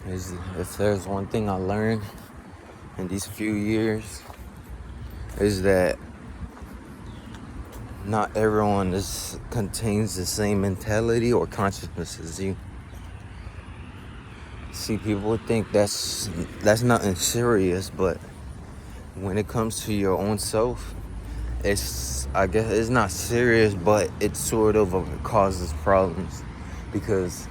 is if there's one thing I learned in these few years is that not everyone contains the same mentality or consciousness as you. See, people think that's nothing serious, but when it comes to your own self, I guess it's not serious, but it sort of causes problems, because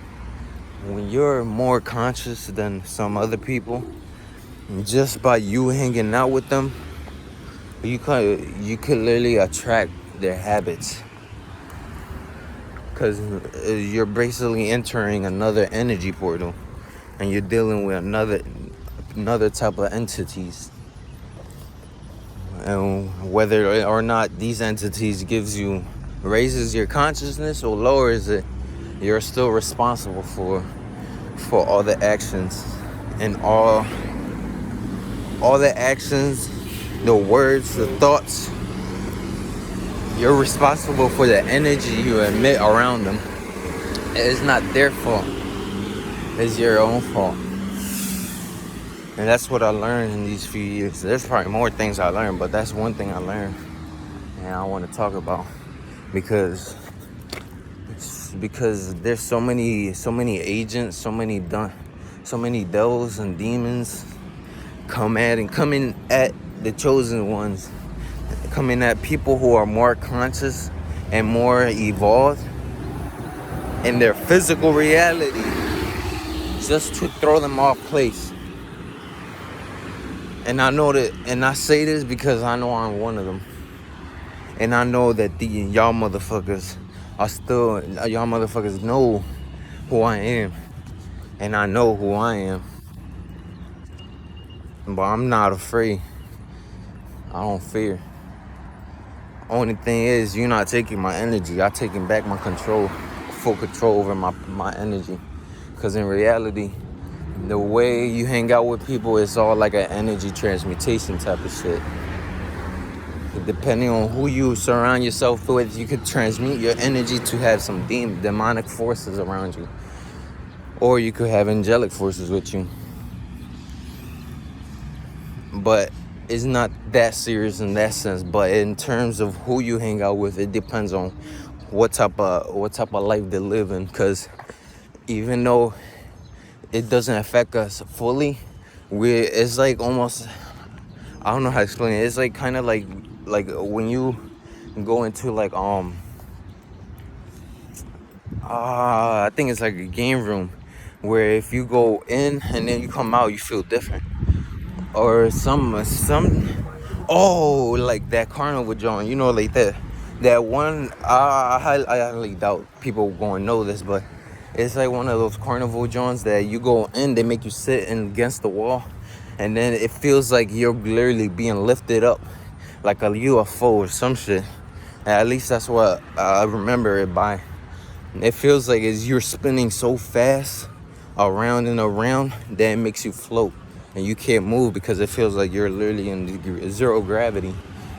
when you're more conscious than some other people, just by you hanging out with them, you could literally attract their habits, because you're basically entering another energy portal, and you're dealing with another type of entities. And whether or not these entities raises your consciousness or lowers it, you're still responsible for all the actions, and all the actions, the words, the thoughts. You're responsible for the energy you emit around them. It's not their fault. It's your own fault. And that's what I learned in these few years. There's probably more things I learned, but that's one thing I learned, and I want to talk about, because there's so many agents, so many devils and demons coming at the chosen ones, coming at people who are more conscious and more evolved in their physical reality, just to throw them off place. And I know that, and I say this because I know I'm one of them. And I know that y'all motherfuckers know who I am. And I know who I am. But I'm not afraid. I don't fear. Only thing is, you're not taking my energy. I'm taking back my full control over my energy. Because in reality, the way you hang out with people is all like an energy transmutation type of shit. Depending on who you surround yourself with, you could transmute your energy to have some demonic forces around you. Or you could have angelic forces with you. But it's not that serious in that sense. But in terms of who you hang out with, it depends on what type of life they live in. Because even though it doesn't affect us fully, it's like almost, I don't know how to explain it. It's like kind of like when you go into like I think it's like a game room, where if you go in and then you come out, you feel different. Or like that carnival joint, like that one. I highly doubt people going to know this, but it's like one of those carnival joints that you go in, they make you sit against the wall, and then it feels like you're literally being lifted up like a UFO or some shit. At least that's what I remember it by. It feels like you're spinning so fast around and around that it makes you float, and you can't move because it feels like you're literally in zero gravity,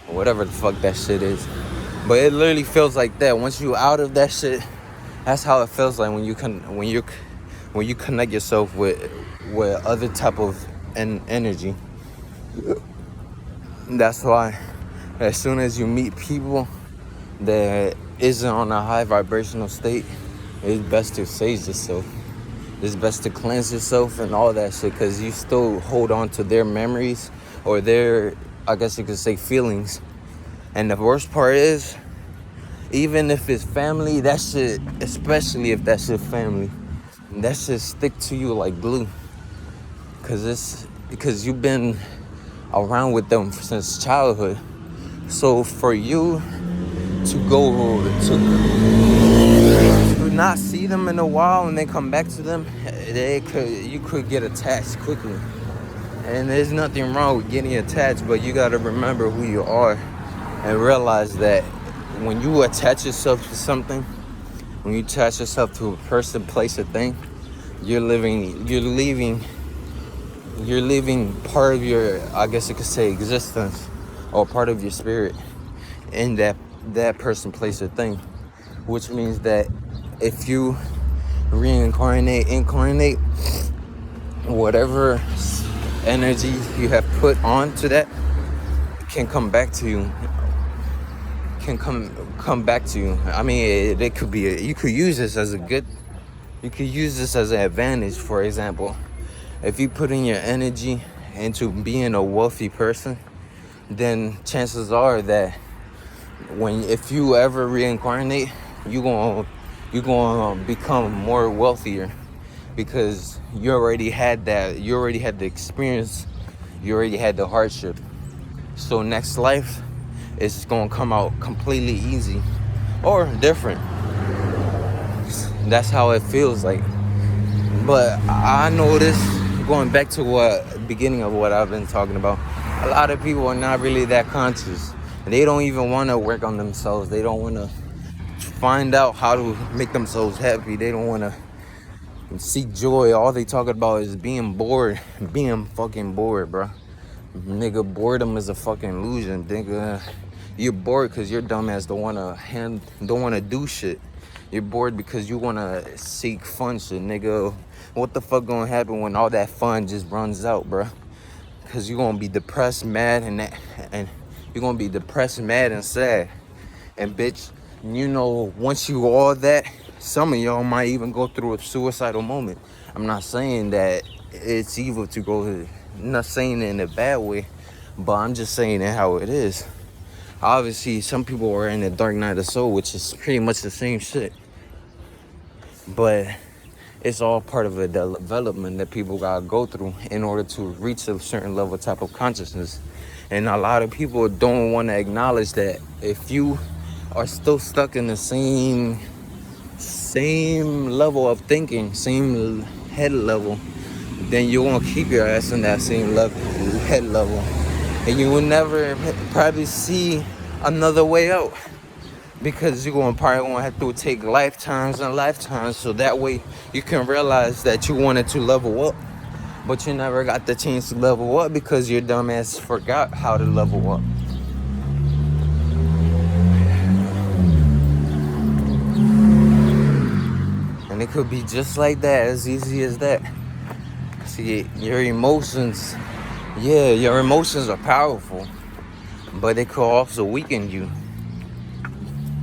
or whatever the fuck that shit is. But it literally feels like that. Once you out of that shit, that's how it feels like when you connect yourself with other type of energy. That's why as soon as you meet people that isn't on a high vibrational state, it's best to sage yourself. It's best to cleanse yourself and all that shit, because you still hold on to their memories or their, I guess you could say, feelings. And the worst part is, even if it's family, that shit, especially if that shit family, that shit stick to you like glue. Because you've been around with them since childhood. So for you to not see them in a while and then come back to them, you could get attached quickly. And there's nothing wrong with getting attached, but you gotta remember who you are and realize that when you attach yourself to something, when you attach yourself to a person, place, or thing, you're leaving part of your, I guess you could say, existence, or part of your spirit in that person, place, or thing. Which means that if you incarnate, whatever energy you have put onto that can come back to you. Can come back to you. I mean, it could be. You could use this as a good. You could use this as an advantage. For example, if you put in your energy into being a wealthy person, then chances are that if you ever reincarnate, you gonna become more wealthier because you already had that. You already had the experience. You already had the hardship. So next life is gonna come out completely easy or different. That's how it feels like. But I noticed, going back to what beginning of what I've been talking about, a lot of people are not really that conscious. They don't even want to work on themselves. They don't want to find out how to make themselves happy. They don't want to seek joy. All they talk about is being bored, being fucking bored, bro. Nigga, boredom is a fucking illusion. Nigga, you're bored because your dumb ass don't wanna do shit. You're bored because you wanna seek fun shit, nigga. What the fuck gonna happen when all that fun just runs out, bro? Cause you're gonna be depressed, mad, and you're gonna be depressed, mad, and sad. And bitch, you know, once you all that, some of y'all might even go through a suicidal moment. I'm not saying that it's evil to go. I'm not saying it in a bad way, but I'm just saying it how it is. Obviously, some people are in the dark night of the soul, which is pretty much the same shit. But it's all part of a development that people gotta go through in order to reach a certain level type of consciousness. And a lot of people don't want to acknowledge that if you are still stuck in the same level of thinking, same head level, then you won't keep your ass in that same head level. And you will never probably see another way out. Because you're probably gonna have to take lifetimes and lifetimes, so that way you can realize that you wanted to level up, but you never got the chance to level up because your dumb ass forgot how to level up. And it could be just like that, as easy as that. See, your emotions are powerful, but it could also weaken you.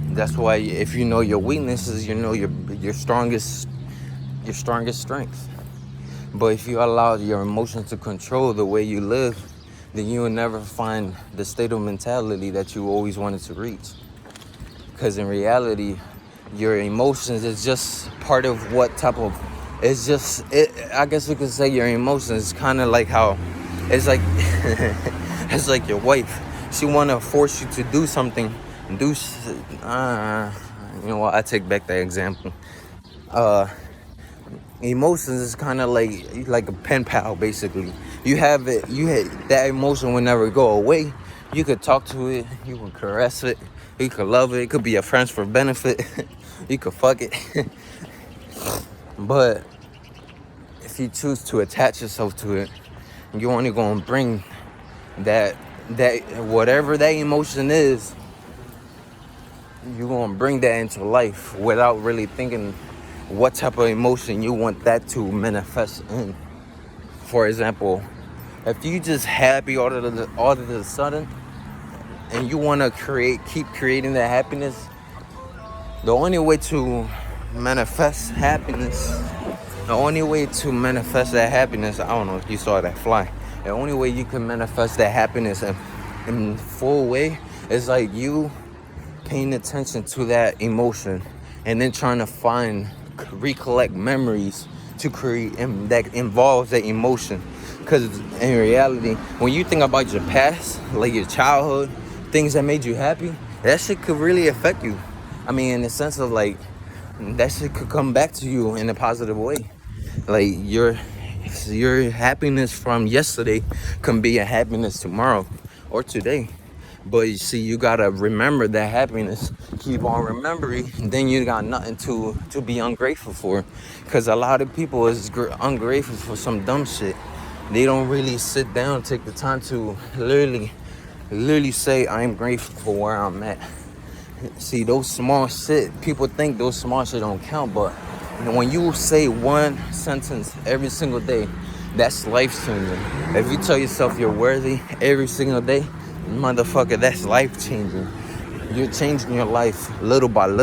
That's why if you know your weaknesses, you know your strongest strength. But if you allow your emotions to control the way you live, then you will never find the state of mentality that you always wanted to reach. Because in reality, your emotions is just part of what type of, I guess you could say your emotions is kind of like how, it's like, it's like your wife. She want to force you to do something. You know what, I take back that example. Emotions is kind of like a pen pal, basically. You have it, that emotion will never go away. You could talk to it, you can caress it, you could love it, it could be a friends for benefit. You could fuck it. But if you choose to attach yourself to it, you're only gonna bring that whatever that emotion is, you're gonna bring that into life without really thinking what type of emotion you want that to manifest in. For example, if you just happy all of a sudden and you want to keep creating that happiness, the only way to manifest happiness, I don't know if you saw that fly, the only way you can manifest that happiness in full way is like you paying attention to that emotion and then trying to recollect memories to create that involves that emotion. Because in reality, when you think about your past, like your childhood, things that made you happy, that shit could really affect you. I mean, in the sense of like, that shit could come back to you in a positive way. Like your happiness from yesterday can be a happiness tomorrow or today. But you see, you gotta remember that happiness. Keep on remembering, then you got nothing to be ungrateful for. Because a lot of people is ungrateful for some dumb shit. They don't really sit down, take the time to literally say, I'm grateful for where I'm at. See, those small shit, people think those small shit don't count, but when you say one sentence every single day, That's life changing. If you tell yourself you're worthy every single day, motherfucker, that's life changing. You're changing your life little by little.